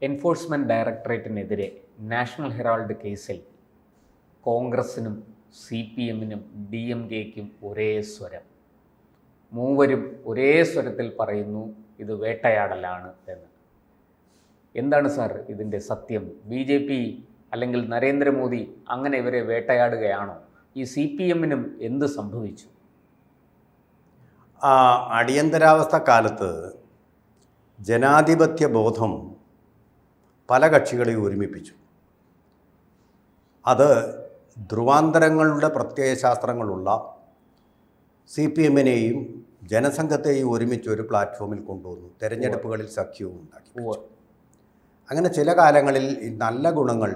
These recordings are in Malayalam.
എൻഫോഴ്സ്മെൻറ്റ് ഡയറക്ടറേറ്റിനെതിരെ നാഷണൽ ഹെറാൾഡ് കേസിൽ കോൺഗ്രസിനും CPM-നും DMK-ക്കും ഒരേ സ്വരം. മൂവരും ഒരേ സ്വരത്തിൽ പറയുന്നു ഇത് വേട്ടയാടലാണ് എന്ന്. എന്താണ് സാർ ഇതിൻ്റെ സത്യം? BJP അല്ലെങ്കിൽ നരേന്ദ്രമോദി അങ്ങനെ ഇവരെ വേട്ടയാടുകയാണോ? ഈ CPM-നും എന്ത് സംഭവിച്ചു? അടിയന്തരാവസ്ഥ കാലത്ത് ജനാധിപത്യ ബോധം പല കക്ഷികളെയും ഒരുമിപ്പിച്ചു. അത് ധ്രുവാന്തരങ്ങളുടെ പ്രത്യയശാസ്ത്രങ്ങളുള്ള CPM-നെയും ജനസംഘത്തെയും ഒരുമിച്ച് ഒരു പ്ലാറ്റ്ഫോമിൽ കൊണ്ടുവന്നു. തെരഞ്ഞെടുപ്പുകളിൽ സഖ്യവും ഉണ്ടാക്കി. അങ്ങനെ ചില കാലങ്ങളിൽ ഈ നല്ല ഗുണങ്ങൾ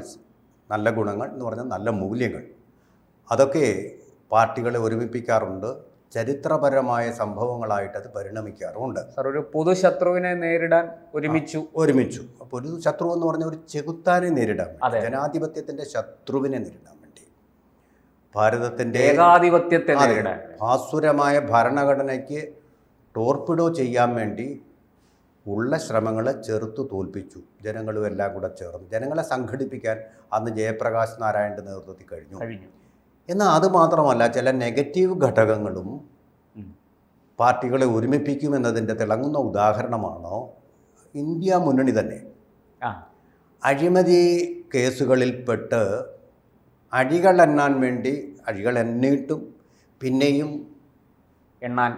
എന്ന് പറഞ്ഞാൽ നല്ല മൂല്യങ്ങൾ, അതൊക്കെ പാർട്ടികളെ ഒരുമിപ്പിക്കാറുണ്ട്. ചരിത്രപരമായ സംഭവങ്ങളായിട്ട് അത് പരിണമിക്കാറുമുണ്ട്. സാർ, ഒരു പൊതുശത്രുവിനെ നേരിടാൻ ഒരുമിച്ചു. പൊതു ശത്രു എന്ന് പറഞ്ഞ ഒരു ചെകുത്താനെ നേരിടാൻ വേണ്ടി, ജനാധിപത്യത്തിൻ്റെ ശത്രുവിനെ നേരിടാൻ വേണ്ടി, ഭാരതത്തിൻ്റെ ഏകാധിപത്യത്തെ നേരിടാൻ, ഭാസുരമായ ഭരണഘടനയ്ക്ക് ടോർപിഡോ ചെയ്യാൻ വേണ്ടി ഉള്ള ശ്രമങ്ങളെ ചെറുത്തു തോൽപ്പിച്ചു. ജനങ്ങളും എല്ലാം കൂടെ ചേർന്ന് ജനങ്ങളെ സംഘടിപ്പിക്കാൻ അന്ന് ജയപ്രകാശ് നാരായണൻ്റെ നേതൃത്വത്തിൽ കഴിഞ്ഞു. എന്നാൽ അതുമാത്രമല്ല, ചില നെഗറ്റീവ് ഘടകങ്ങളും പാർട്ടികളെ ഒരുമിപ്പിക്കുമെന്നതിൻ്റെ തിളങ്ങുന്ന ഉദാഹരണമാണ് ഇന്ത്യ മുന്നണി തന്നെ. അഴിമതി കേസുകളിൽപ്പെട്ട് അഴികൾ എണ്ണാൻ വേണ്ടി അഴികൾ എണ്ണിയിട്ടും പിന്നെയും എണ്ണാൻ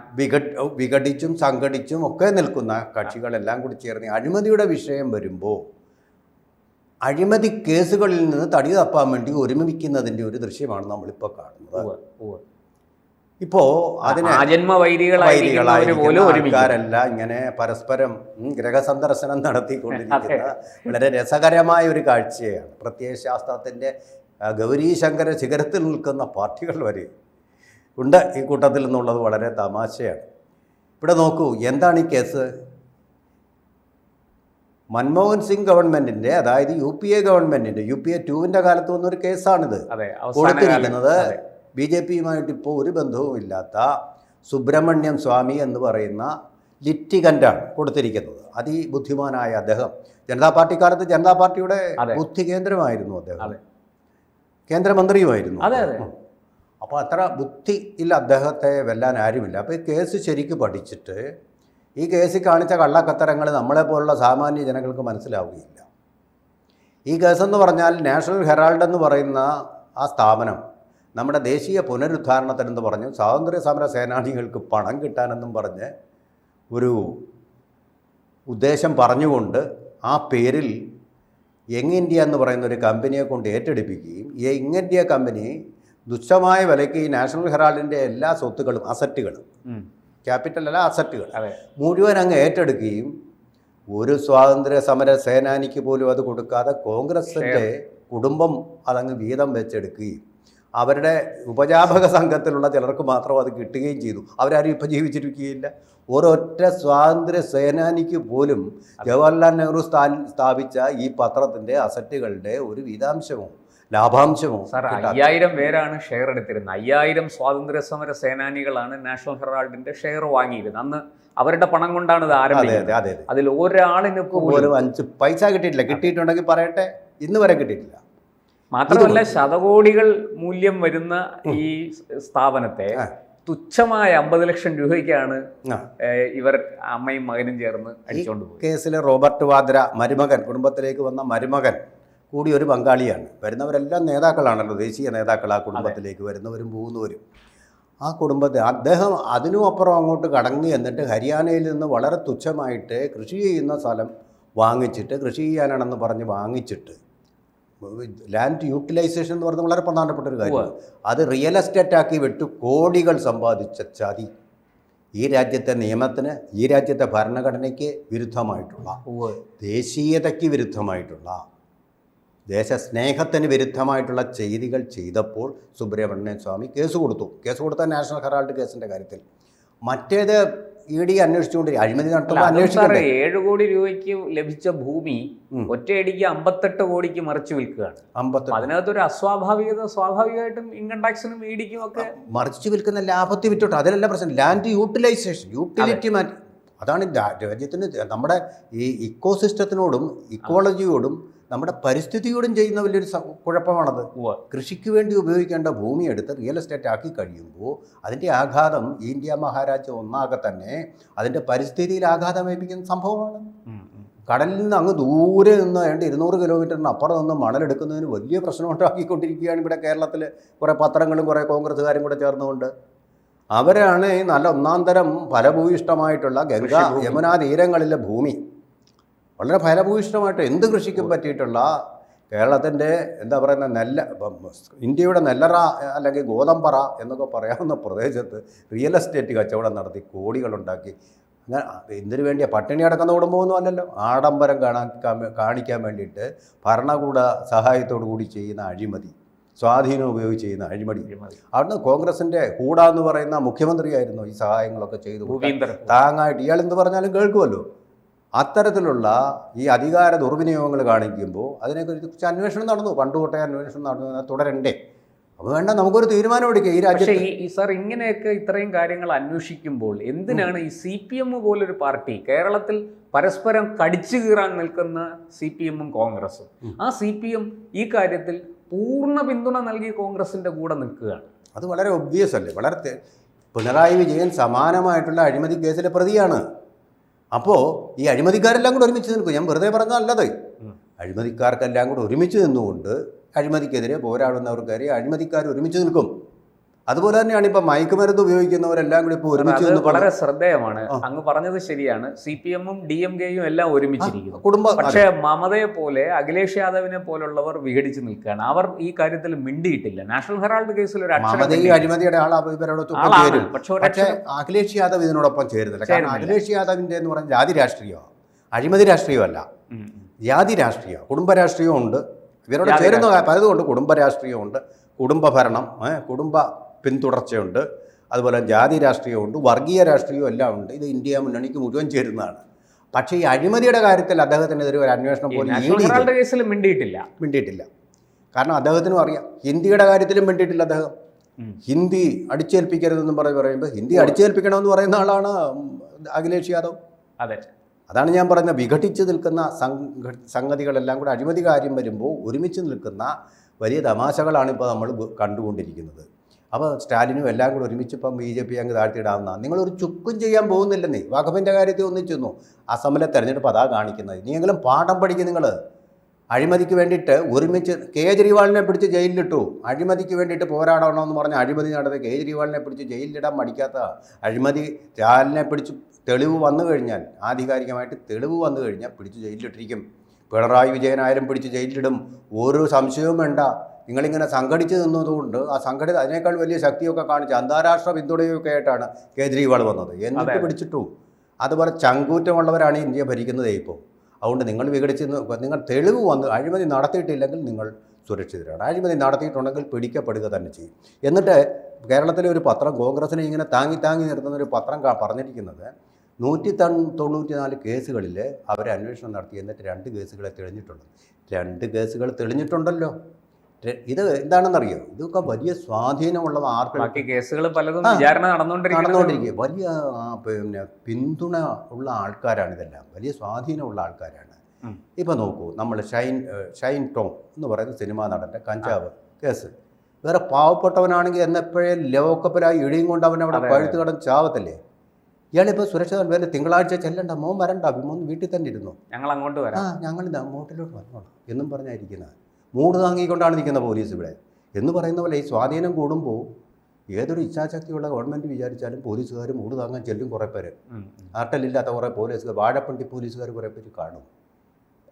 വിഘടിച്ചും സംഘടിച്ചും ഒക്കെ നിൽക്കുന്ന കക്ഷികളെല്ലാം കൂടി ചേർന്ന് അഴിമതിയുടെ വിഷയം വരുമ്പോൾ അഴിമതി കേസുകളിൽ നിന്ന് തടി തപ്പാൻ വേണ്ടി ഒരുമിപ്പിക്കുന്നതിൻ്റെ ഒരു ദൃശ്യമാണ് നമ്മളിപ്പോൾ കാണുന്നത്. ഇപ്പോൾ അതിന് ആൾക്കാരെല്ലാം ഇങ്ങനെ പരസ്പരം ഗ്രഹസന്ദർശനം നടത്തിക്കൊണ്ടിരിക്കുന്ന വളരെ രസകരമായ ഒരു കാഴ്ചയാണ്. പ്രത്യയശാസ്ത്രത്തിൻ്റെ ഗൗരീശങ്കര ശിഖരത്തിൽ നിൽക്കുന്ന പാർട്ടികൾ വരെ ഉണ്ട് ഈ കൂട്ടത്തിൽ നിന്നുള്ളത് വളരെ തമാശയാണ്. ഇവിടെ നോക്കൂ, എന്താണ് ഈ കേസ്? മൻമോഹൻ സിംഗ് ഗവൺമെൻറ്റിൻ്റെ, അതായത് UPA ഗവൺമെൻറ്റിൻ്റെ UPA 2-ൻ്റെ കാലത്ത് വന്നൊരു കേസാണിത്. കൊടുത്തിരിക്കുന്നത് BJP-യുമായിട്ട് ഇപ്പോൾ ഒരു ബന്ധവുമില്ലാത്ത സുബ്രഹ്മണ്യം സ്വാമി എന്ന് പറയുന്ന ലിറ്റിഗൻ്റാണ് കൊടുത്തിരിക്കുന്നത്. അതിബുദ്ധിമാനായ അദ്ദേഹം ജനതാ പാർട്ടി കാലത്ത് ജനതാ പാർട്ടിയുടെ ബുദ്ധി കേന്ദ്രമായിരുന്നു. അദ്ദേഹം കേന്ദ്രമന്ത്രിയുമായിരുന്നു. അപ്പോൾ അത്ര ബുദ്ധിയിൽ അദ്ദേഹത്തെ വെല്ലാൻ ആരുമില്ല. അപ്പോൾ ഈ കേസ് ശരിക്കും പഠിച്ചിട്ട് ഈ കേസിൽ കാണിച്ച കള്ളക്കത്തരങ്ങൾ നമ്മളെപ്പോലുള്ള സാമാന്യ ജനങ്ങൾക്ക് മനസ്സിലാവുകയില്ല. ഈ കേസെന്ന് പറഞ്ഞാൽ നാഷണൽ ഹെറാൾഡ് എന്ന് പറയുന്ന ആ സ്ഥാപനം നമ്മുടെ ദേശീയ പുനരുദ്ധാരണത്തിനെന്ന് പറഞ്ഞു സ്വാതന്ത്ര്യ സമര സേനാനികൾക്ക് പണം കിട്ടാനെന്നും പറഞ്ഞ് ഒരു ഉദ്ദേശം പറഞ്ഞുകൊണ്ട് ആ പേരിൽ യങ് ഇന്ത്യ എന്ന് പറയുന്ന ഒരു കമ്പനിയെ കൊണ്ട് ഏറ്റെടുപ്പിക്കുകയും ഈ യങ് ഇന്ത്യ കമ്പനി തുച്ഛമായ വിലയ്ക്ക് ഈ നാഷണൽ ഹെറാൾഡിൻ്റെ എല്ലാ സ്വത്തുക്കളും, അസറ്റുകളും, ക്യാപിറ്റൽ അല്ല അസറ്റുകൾ മുഴുവൻ അങ്ങ് ഏറ്റെടുക്കുകയും ഒരു സ്വാതന്ത്ര്യ സമര സേനാനിക്ക് പോലും അത് കൊടുക്കാതെ കോൺഗ്രസിൻ്റെ കുടുംബം അതങ്ങ് വീതം വെച്ചെടുക്കുകയും അവരുടെ ഉപജാപക സംഘത്തിലുള്ള ചിലർക്ക് മാത്രം അത് കിട്ടുകയും ചെയ്തു. അവരാരും ഇപ്പോൾ ജീവിച്ചിരിക്കുകയില്ല. ഒരൊറ്റ സ്വാതന്ത്ര്യ സേനാനിക്ക് പോലും ജവഹർലാൽ നെഹ്റു സ്ഥാപിച്ച ഈ പത്രത്തിൻ്റെ അസറ്റുകളുടെ ഒരു വീതാംശമോ ലാഭാംശമോ? സാർ, 5000 പേരാണ് ഷെയർ എടുത്തിരുന്നത്. 5000 സ്വാതന്ത്ര്യ സമര സേനാനികളാണ് നാഷണൽ ഹെറാൾഡിന്റെ ഷെയർ വാങ്ങിയിരുന്നത്. അന്ന് അവരുടെ പണം കൊണ്ടാണ് ഇത് ആരംഭിച്ചത്. അതിൽ ഒരാളിന് പോലും 5 പൈസ കിട്ടിയിട്ടില്ല. കിട്ടിയിട്ടുണ്ടെങ്കിൽ പറയട്ടെ, ഇന്ന് വരെ കിട്ടിയിട്ടില്ല. മാത്രമല്ല, ശതകോടികൾ മൂല്യം വരുന്ന ഈ സ്ഥാപനത്തെ തുച്ഛമായ 50 ലക്ഷം രൂപയ്ക്കാണ് ഇവർ അമ്മയും മകനും ചേർന്ന് അടിച്ചുകൊണ്ട് പോയി. കേസിലെ റോബർട്ട് വാദ്ര മരുമകൻ, കുടുംബത്തിലേക്ക് വന്ന മരുമകൻ കൂടി ഒരു പങ്കാളിയാണ്. വരുന്നവരെല്ലാം നേതാക്കളാണല്ലോ, ദേശീയ നേതാക്കൾ. ആ കുടുംബത്തിലേക്ക് വരുന്നവരും പോകുന്നവരും ആ കുടുംബത്തെ അദ്ദേഹം അതിനും അപ്പുറം അങ്ങോട്ട് കടങ്ങി എന്നിട്ട് ഹരിയാനയിൽ നിന്ന് വളരെ തുച്ഛമായിട്ട് കൃഷി ചെയ്യുന്ന സ്ഥലം വാങ്ങിച്ചിട്ട്, കൃഷി ചെയ്യാനാണെന്ന് പറഞ്ഞ് വാങ്ങിച്ചിട്ട്, ലാൻഡ് യൂട്ടിലൈസേഷൻ എന്ന് പറയുന്നത് വളരെ പ്രധാനപ്പെട്ട ഒരു കാര്യമാണ്. അത് റിയൽ എസ്റ്റേറ്റ് ആക്കി വിട്ട് കോടികൾ സമ്പാദിച്ച ചതി ഈ രാജ്യത്തെ നിയമത്തിന്, ഈ രാജ്യത്തെ ഭരണഘടനയ്ക്ക് വിരുദ്ധമായിട്ടുള്ള, ദേശീയതയ്ക്ക് വിരുദ്ധമായിട്ടുള്ള, ദേശസ്നേഹത്തിന് വിരുദ്ധമായിട്ടുള്ള ചെയ്തികൾ ചെയ്തപ്പോൾ സുബ്രഹ്മണ്യൻ സ്വാമി കേസ് കൊടുത്ത നാഷണൽ ഹെറാൾഡ് കേസിൻ്റെ കാര്യത്തിൽ. മറ്റേത് ED അന്വേഷിച്ചുകൊണ്ട് അഴിമതി നടത്തുമ്പോൾ അന്വേഷിക്കട്ടെ. 7 കോടി രൂപയ്ക്ക് ലഭിച്ച ഭൂമി ഒറ്റയടിക്ക് 58 കോടിക്ക് മറിച്ചു വിൽക്കുകയാണ്. അതിനകത്തൊരു അസ്വാഭാവികത സ്വാഭാവികമായിട്ടും ഇൻകം ടാക്സിനും ED-ക്കും ഒക്കെ മറിച്ചു വിൽക്കുന്ന ലാഭത്തിൽ വിറ്റോട്ടെ, അതിലല്ല പ്രശ്നം. ലാൻഡ് യൂട്ടിലൈസേഷൻ, യൂട്ടിലിറ്റി മാറ്റി അതാണ് രാജ്യത്തിന് നമ്മുടെ ഈ ഇക്കോസിസ്റ്റത്തിനോടും ഇക്കോളജിയോടും നമ്മുടെ പരിസ്ഥിതിയോടും ചെയ്യുന്ന വലിയൊരു കുഴപ്പമാണത്. കൃഷിക്ക് വേണ്ടി ഉപയോഗിക്കേണ്ട ഭൂമി എടുത്ത് റിയൽ എസ്റ്റേറ്റ് ആക്കി കഴിയുമ്പോൾ അതിൻ്റെ ആഘാതം ഇന്ത്യ മഹാരാജ്യം ഒന്നാകെ തന്നെ അതിൻ്റെ പരിസ്ഥിതിയിൽ ആഘാതമേൽപ്പിക്കുന്ന സംഭവമാണ്. കടലിൽ നിന്ന് അങ്ങ് ദൂരെ നിന്ന് 200 കിലോമീറ്ററിന് അപ്പുറം നിന്ന് മണലെടുക്കുന്നതിന് വലിയ പ്രശ്നം ഉണ്ടാക്കിക്കൊണ്ടിരിക്കുകയാണ് ഇവിടെ കേരളത്തിൽ കുറേ പത്രങ്ങളും കുറേ കോൺഗ്രസ്സുകാരും കൂടെ ചേർന്നുകൊണ്ട്. അവരാണ് ഈ നല്ല ഒന്നാന്തരം ഫലഭൂയിഷ്ടമായിട്ടുള്ള ഗംഗ യമുനാ തീരങ്ങളിലെ ഭൂമി വളരെ ഫലഭൂയിഷ്ടമായിട്ട് എന്ത് കൃഷിക്കും പറ്റിയിട്ടുള്ള കേരളത്തിൻ്റെ എന്താ പറയുന്ന ഇന്ത്യയുടെ നെല്ലറ അല്ലെങ്കിൽ ഗോതമ്പറ എന്നൊക്കെ പറയാവുന്ന പ്രദേശത്ത് റിയൽ എസ്റ്റേറ്റ് കച്ചവടം നടത്തി കോടികളുണ്ടാക്കി. അങ്ങനെ എന്തിനു വേണ്ടിയാണ്? പട്ടിണി അടക്കുന്ന കുടുംബമൊന്നും അല്ലല്ലോ. ആഡംബരം കാണിക്കാൻ വേണ്ടിയിട്ട് ഭരണകൂട സഹായത്തോടു കൂടി ചെയ്യുന്ന അഴിമതി, സ്വാധീനം ഉപയോഗിച്ച് ചെയ്യുന്ന അഴിമതി. അവിടുന്ന് കോൺഗ്രസിൻ്റെ ഹൂഡ എന്ന് പറയുന്ന മുഖ്യമന്ത്രിയായിരുന്നു ഈ സഹായങ്ങളൊക്കെ ചെയ്തു താങ്ങായിട്ട്. ഇയാൾ എന്ത് പറഞ്ഞാലും കേൾക്കുമല്ലോ. അത്തരത്തിലുള്ള ഈ അധികാര ദുർവിനിയോഗങ്ങൾ കാണിക്കുമ്പോൾ അതിനെക്കുറിച്ച് അന്വേഷണം നടന്നു, പണ്ട് തൊട്ടേ അന്വേഷണം നടന്നു, തുടരണ്ടേ? അപ്പോൾ വേണ്ട, നമുക്കൊരു തീരുമാനം എടുക്കുക ഈ രാജ്യത്ത്. സാർ, ഇങ്ങനെയൊക്കെ ഇത്രയും കാര്യങ്ങൾ അന്വേഷിക്കുമ്പോൾ എന്തിനാണ് ഈ CPM പോലൊരു പാർട്ടി, കേരളത്തിൽ പരസ്പരം കടിച്ചു കീറാൻ നിൽക്കുന്ന CPM-ഉം കോൺഗ്രസും, ആ CPM ഈ കാര്യത്തിൽ പൂർണ്ണ പിന്തുണ നൽകി കോൺഗ്രസിൻ്റെ കൂടെ നിൽക്കുകയാണ്? അത് വളരെ ഒബ്വിയസ് അല്ലേ? വളരെ പിണറായി വിജയൻ സമാനമായിട്ടുള്ള അഴിമതി കേസിലെ പ്രതിയാണ്. അപ്പോൾ ഈ അഴിമതിക്കാരെല്ലാം കൂടെ ഒരുമിച്ച് നിൽക്കും. ഞാൻ വെറുതെ പറഞ്ഞതല്ലത്. അഴിമതിക്കാർക്കെല്ലാം കൂടെ ഒരുമിച്ച് നിന്നുകൊണ്ട് അഴിമതിക്കെതിരെ പോരാടുന്നവർക്കാരെ അഴിമതിക്കാർ ഒരുമിച്ച് നിൽക്കും. അതുപോലെ തന്നെയാണ് ഇപ്പം മയക്കുമരുന്ന് ഉപയോഗിക്കുന്നവരെല്ലാം കൂടി ഇപ്പോൾ ഒരുമിച്ച് നിന്ന്. വളരെ ശ്രദ്ധേയമാണ് അങ്ങ് പറഞ്ഞത്. ശരിയാണ്, CPM-ഉം DMK-യും എല്ലാം ഒരുമിച്ചിരിക്കുന്നു. പക്ഷേ മമതയെ പോലെ അഖിലേഷ് യാദവിനെ പോലുള്ളവർ വിഘടിച്ച് നിൽക്കുകയാണ്. അവർ ഈ കാര്യത്തിൽ മിണ്ടിയിട്ടില്ല. നാഷണൽ ഹെറാൾഡ് കേസിൽ ഒരു അഴിമതിയുടെ ആളാണ്. പക്ഷേ അഖിലേഷ് യാദവ് ഇതിനോടൊപ്പം ചേരുന്നില്ല. കാരണം അഖിലേഷ് യാദവിൻ്റെ എന്ന് പറഞ്ഞാൽ ജാതി രാഷ്ട്രീയമാണ്, അഴിമതി രാഷ്ട്രീയമല്ല. ജാതി രാഷ്ട്രീയം, കുടുംബ രാഷ്ട്രീയമുണ്ട്. ഇവരോട് ചേരുന്ന പലതുകൊണ്ട് കുടുംബ രാഷ്ട്രീയമുണ്ട്, കുടുംബ ഭരണം, കുടുംബ പിന്തുടർച്ചയുണ്ട്, അതുപോലെ ജാതി രാഷ്ട്രീയമുണ്ട്, വർഗീയ രാഷ്ട്രീയവും എല്ലാം ഉണ്ട്. ഇത് ഇന്ത്യ മുന്നണിക്ക് മുഴുവൻ ചേരുന്നതാണ്. പക്ഷേ ഈ അഴിമതിയുടെ കാര്യത്തിൽ അദ്ദേഹത്തിനെതിരെ ഒരു അന്വേഷണം പോലും മിണ്ടിയിട്ടില്ല. കാരണം അദ്ദേഹത്തിനും അറിയാം, ഹിന്ദിയുടെ കാര്യത്തിലും മിണ്ടിയിട്ടില്ല അദ്ദേഹം. ഹിന്ദി അടിച്ചേൽപ്പിക്കരുതെന്നും പറയുമ്പോൾ ഹിന്ദി അടിച്ചേൽപ്പിക്കണമെന്ന് പറയുന്ന ആളാണ് അഖിലേഷ് യാദവ്. അതാണ് ഞാൻ പറയുന്നത്, വിഘടിച്ച് നിൽക്കുന്ന സംഗതികളെല്ലാം കൂടെ അഴിമതി കാര്യം വരുമ്പോൾ ഒരുമിച്ച് നിൽക്കുന്ന വലിയ തമാശകളാണ് ഇപ്പോൾ നമ്മൾ കണ്ടുകൊണ്ടിരിക്കുന്നത്. അപ്പോൾ സ്റ്റാലിനും എല്ലാം കൂടെ ഒരുമിച്ച് ഇപ്പം BJP അങ്ങ് താഴ്ത്തിയിടാവുന്ന, നിങ്ങളൊരു ചുക്കും ചെയ്യാൻ പോകുന്നില്ലെന്നേ. വഖഫിൻ്റെ കാര്യത്തിൽ ഒന്നിച്ചെന്നു. അസമിലെ തെരഞ്ഞെടുപ്പ് അതാ കാണിക്കുന്നത്. ഇനിയെങ്കിലും പാഠം പഠിക്കും നിങ്ങൾ. അഴിമതിക്ക് വേണ്ടിയിട്ട് ഒരുമിച്ച് കേജ്രിവാളിനെ പിടിച്ച് ജയിലിലിട്ടു. അഴിമതിക്ക് വേണ്ടിയിട്ട് പോരാടണമെന്ന് പറഞ്ഞ് അഴിമതി നടത്തി കേജ്രിവാളിനെ പിടിച്ച് ജയിലിലിടാൻ മടിക്കാത്ത അഴിമതി സ്റ്റാലിനെ പിടിച്ച് തെളിവ് വന്നു കഴിഞ്ഞാൽ, ആധികാരികമായിട്ട് തെളിവ് വന്നു കഴിഞ്ഞാൽ പിടിച്ച് ജയിലിലിട്ടിരിക്കും. പിണറായി വിജയനായാലും പിടിച്ച് ജയിലിലിടും. ഒരു സംശയവും വേണ്ട. നിങ്ങളിങ്ങനെ സംഘടിച്ച് നിന്നതുകൊണ്ട് അതിനേക്കാൾ വലിയ ശക്തിയൊക്കെ കാണിച്ച് അന്താരാഷ്ട്ര പിന്തുണയൊക്കെ ആയിട്ടാണ് കേജ്രിവാൾ വന്നത്. എന്നിട്ട് പിടിച്ചിട്ടു. അതുപോലെ ചങ്കൂറ്റമുള്ളവരാണ് ഇന്ത്യ ഭരിക്കുന്നത് ഇപ്പോൾ. അതുകൊണ്ട് നിങ്ങൾ വിഘടിച്ച് നിങ്ങൾ തെളിവ് വന്ന് അഴിമതി നടത്തിയിട്ടില്ലെങ്കിൽ നിങ്ങൾ സുരക്ഷിതരാണ്. അഴിമതി നടത്തിയിട്ടുണ്ടെങ്കിൽ പിടിക്കപ്പെടുക തന്നെ ചെയ്യും. എന്നിട്ട് കേരളത്തിലെ ഒരു പത്രം, കോൺഗ്രസിനെ ഇങ്ങനെ താങ്ങി നിർത്തുന്ന ഒരു പത്രം പറഞ്ഞിരിക്കുന്നത് 194 കേസുകളിൽ അവർ അന്വേഷണം നടത്തി, എന്നിട്ട് 2 കേസുകളെ തെളിഞ്ഞിട്ടുണ്ട്. 2 കേസുകൾ തെളിഞ്ഞിട്ടുണ്ടല്ലോ. ഇത് എന്താണെന്നറിയോ? ഇതൊക്കെ വലിയ സ്വാധീനമുള്ള കേസുകൾ പലതും വിചാരണ നടന്നുകൊണ്ടിരിക്കുക. വലിയ പിന്തുണ ഉള്ള ആൾക്കാരാണ് ഇതെല്ലാം. വലിയ സ്വാധീനമുള്ള ആൾക്കാരാണ്. ഇപ്പം നോക്കൂ, നമ്മൾ ഷൈൻ ടോം എന്ന് പറയുന്ന സിനിമാ നടൻ്റെ കഞ്ചാവ് കേസ്. വേറെ പാവപ്പെട്ടവനാണെങ്കിൽ എന്നെപ്പോഴേ ലോക്കപ്പിലായി ഇഴിയും കൊണ്ട് അവനവിടെ പഴുത്ത് കിടന്ന് ചാവത്തില്ലേ? ഇയാളിപ്പോൾ സുരക്ഷിത വേറെ തിങ്കളാഴ്ച ചെല്ലണ്ട, മോൻ വരണ്ട, മോൻ വീട്ടിൽ തന്നെ ഇരുന്നു, ഞങ്ങൾ അങ്ങോട്ട് വരാം, ഞങ്ങൾ അങ്ങോട്ടിലോട്ട് വന്നോളാം എന്നും പറഞ്ഞായിരിക്കുന്നത്. മൂട് താങ്ങിക്കൊണ്ടാണ് നിൽക്കുന്ന പോലീസ് ഇവിടെ എന്ന് പറയുന്ന പോലെ. ഈ സ്വാധീനം കൂടുമ്പോൾ ഏതൊരു ഇച്ഛാശക്തിയുള്ള ഗവൺമെൻറ് വിചാരിച്ചാലും പോലീസുകാർ മൂട് താങ്ങാൻ ചെല്ലും. കുറേ പേര്, ആർട്ടലില്ലാത്ത കുറേ പോലീസുകാർ, വാഴപ്പണ്ടി പോലീസുകാർ കുറേ പേര് കാണും.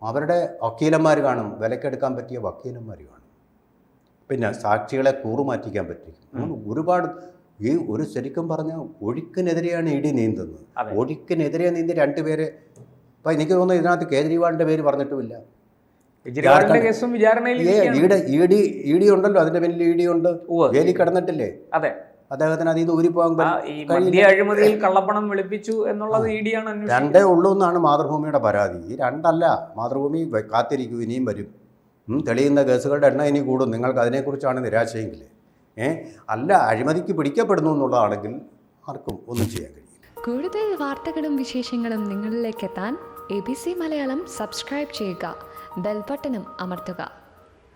അവരുടെ വക്കീലന്മാർ കാണും, വിലക്കെടുക്കാൻ പറ്റിയ വക്കീലന്മാർ കാണും. പിന്നെ സാക്ഷികളെ കൂറുമാറ്റിക്കാൻ പറ്റും. അങ്ങനെ ഒരുപാട്. ഈ ഒരു ശരിക്കും പറഞ്ഞാൽ ഒഴുക്കിനെതിരെയാണ് ഇടി നീന്തുന്നത്. ഒഴുക്കിനെതിരെ നീന്തി 2 പേരെ. അപ്പം എനിക്ക് തോന്നുന്നു ഇതിനകത്ത് കേജ്രിവാളിൻ്റെ പേര് പറഞ്ഞിട്ടുമില്ല. ഇഡി ഉണ്ടല്ലോ, അതിന്റെ പിന്നിൽ ഇഡി ഉണ്ട്. ജയിലിൽ കിടന്നിട്ടില്ലേ? അതെ, അദ്ദേഹത്തിന് അതിൽ നിന്ന് ഊരിപ്പോകാൻ അഴിമതിയിൽ കള്ളപ്പണം വെളുപ്പിച്ചു എന്നുള്ളത് ഇഡിയാണ്. 2 ഉള്ളൂ എന്നാണ് മാതൃഭൂമിയുടെ പരാതി. ഈ 2 അല്ല, മാതൃഭൂമി കാത്തിരിക്കൂ, ഇനിയും വരും. തെളിയുന്ന കേസുകളുടെ എണ്ണം ഇനി കൂടും. നിങ്ങൾക്ക് അതിനെക്കുറിച്ചാണ് നിരാശയെങ്കിൽ. അല്ല, അഴിമതിക്ക് പിടിക്കപ്പെടുന്നു എന്നുള്ളതാണെങ്കിൽ ആർക്കും ഒന്നും ചെയ്യാൻ കഴിയും. കൂടുതൽ വാർത്തകളും വിശേഷങ്ങളും നിങ്ങളിലേക്ക് എത്താൻ ABC മലയാളം സബ്സ്ക്രൈബ് ചെയ്യുക, ബെൽബട്ടനും അമർത്തുക.